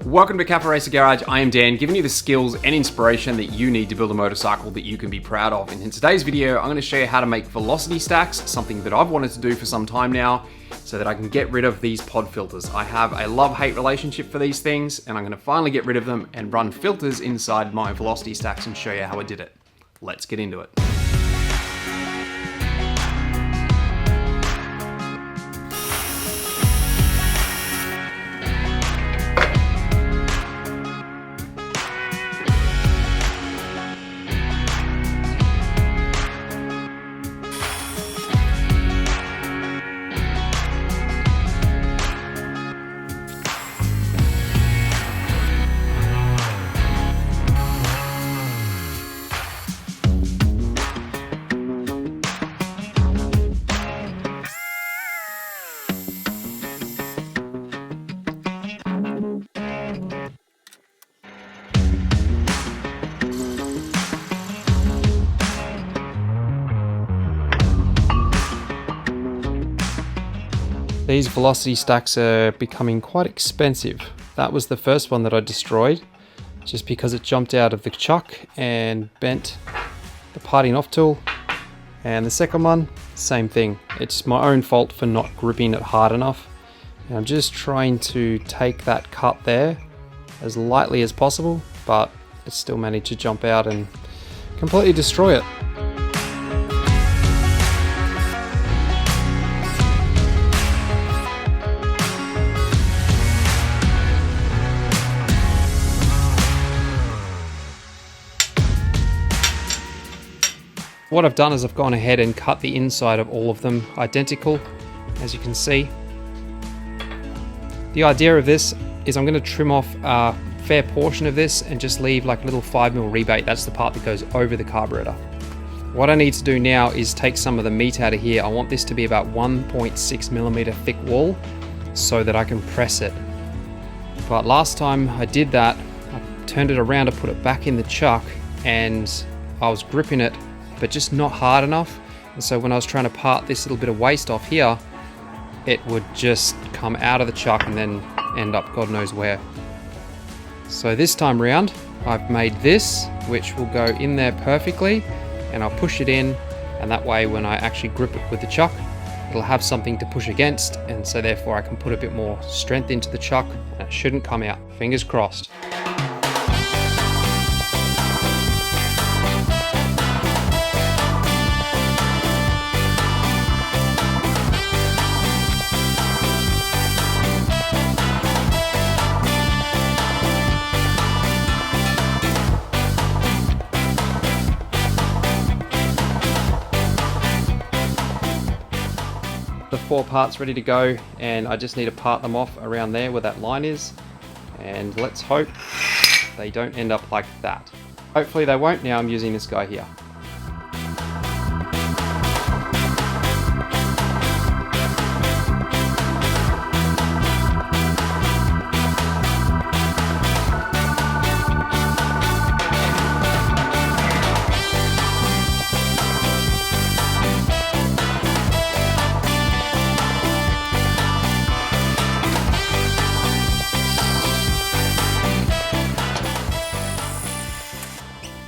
Welcome to Cafe Racer Garage. I am Dan, giving you the skills and inspiration that you need to build a motorcycle that you can be proud of. And in today's video, I'm going to show you how to make velocity stacks, something that I've wanted to do for some time now, so that I can get rid of these pod filters. I have a love-hate relationship for these things, and I'm going to finally get rid of them and run filters inside my velocity stacks and show you how I did it. Let's get into it. These velocity stacks are becoming quite expensive. That was the first one that I destroyed, just because it jumped out of the chuck and bent the parting off tool. And the second one, same thing. It's my own fault for not gripping it hard enough. And I'm just trying to take that cut there as lightly as possible, but it still managed to jump out and completely destroy it. What I've done is I've gone ahead and cut the inside of all of them identical, as you can see. The idea of this is I'm going to trim off a fair portion of this and just leave like a little 5mm rebate. That's the part that goes over the carburetor. What I need to do now is take some of the meat out of here. I want this to be about 1.6mm thick wall so that I can press it. But last time I did that, I turned it around to put it back in the chuck and I was gripping it, but just not hard enough. And so when I was trying to part this little bit of waste off here, it would just come out of the chuck and then end up God knows where. So this time round, I've made this, which will go in there perfectly, and I'll push it in, and that way when I actually grip it with the chuck, it'll have something to push against, and so therefore I can put a bit more strength into the chuck, and it shouldn't come out. Fingers crossed. The 4 parts ready to go, and I just need to part them off around there where that line is, and let's hope they don't end up like that. Hopefully they won't. Now I'm using this guy here.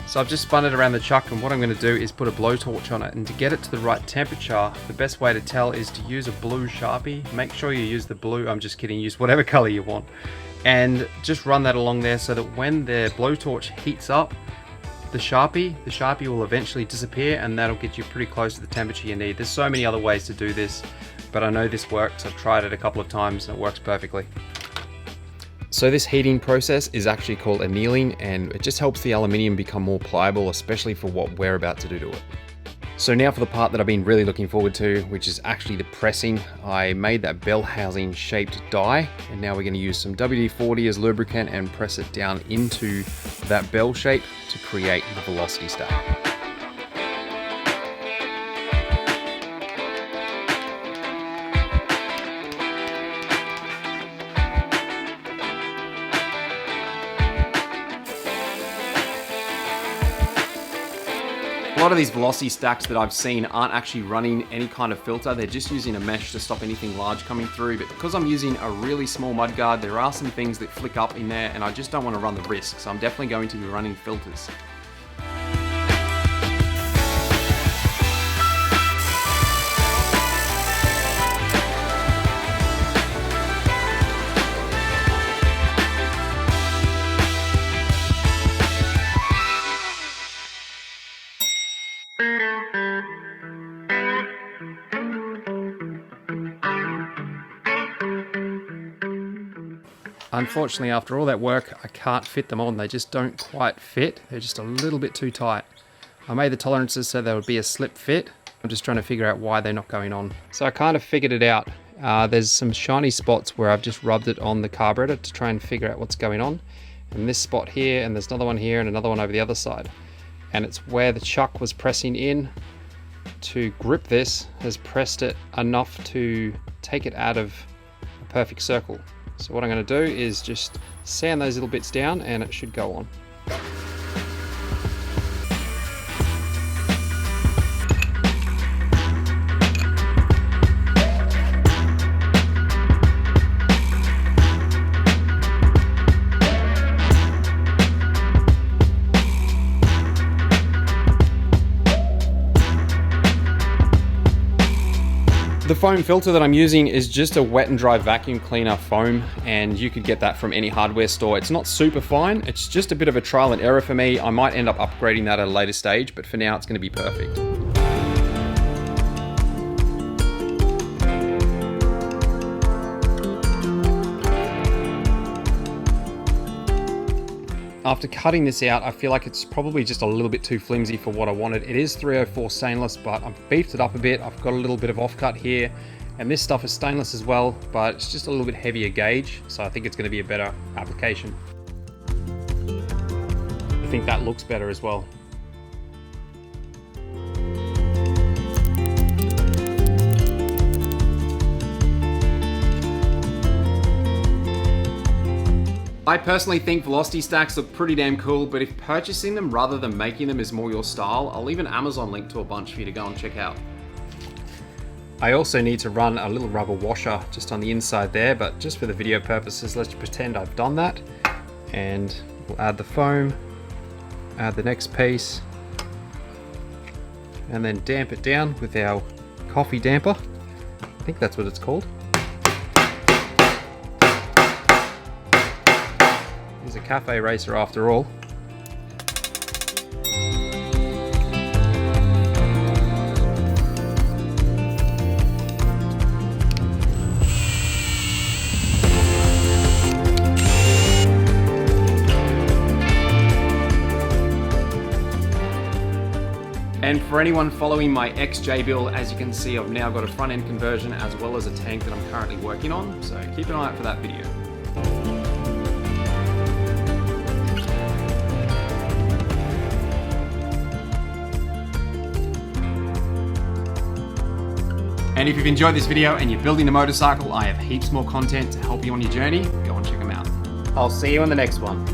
So I've just spun it around the chuck, and what I'm going to do is put a blowtorch on it, and to get it to the right temperature, the best way to tell is to use a blue Sharpie. Make sure you use the blue, I'm just kidding, use whatever color you want, and just run that along there so that when the blowtorch heats up the Sharpie will eventually disappear, and that'll get you pretty close to the temperature you need. There's so many other ways to do this, but I know this works. I've tried it a couple of times and it works perfectly. So this heating process is actually called annealing, and it just helps the aluminium become more pliable, especially for what we're about to do to it. So now for the part that I've been really looking forward to, which is actually the pressing. I made that bell housing shaped die, and now we're going to use some WD-40 as lubricant and press it down into that bell shape to create the velocity stack. lot of these velocity stacks that I've seen aren't actually running any kind of filter. They're just using a mesh to stop anything large coming through. But because I'm using a really small mudguard, there are some things that flick up in there and I just don't want to run the risk. So I'm definitely going to be running filters. Unfortunately, after all that work, I can't fit them on. They just don't quite fit. They're just a little bit too tight. I made the tolerances so there would be a slip fit. I'm just trying to figure out why they're not going on. So I kind of figured it out. There's some shiny spots where I've just rubbed it on the carburetor to try and figure out what's going on. And this spot here, and there's another one here, and another one over the other side. And it's where the chuck was pressing in to grip this, has pressed it enough to take it out of a perfect circle. So what I'm going to do is just sand those little bits down and it should go on. The foam filter that I'm using is just a wet and dry vacuum cleaner foam, and you could get that from any hardware store. It's not super fine, it's just a bit of a trial and error for me. I might end up upgrading that at a later stage, but for now it's going to be perfect. After cutting this out, I feel like it's probably just a little bit too flimsy for what I wanted. It is 304 stainless, but I've beefed it up a bit. I've got a little bit of offcut here, and this stuff is stainless as well, but it's just a little bit heavier gauge, so I think it's going to be a better application. I think that looks better as well. I personally think velocity stacks look pretty damn cool, but if purchasing them rather than making them is more your style, I'll leave an Amazon link to a bunch for you to go and check out. I also need to run a little rubber washer just on the inside there, but just for the video purposes, let's pretend I've done that. And we'll add the foam, add the next piece, and then damp it down with our coffee damper. I think that's what it's called. He's a cafe racer after all. And for anyone following my XJ build, as you can see, I've now got a front end conversion as well as a tank that I'm currently working on, so keep an eye out for that video. And if you've enjoyed this video and you're building a motorcycle, I have heaps more content to help you on your journey. Go and check them out. I'll see you in the next one.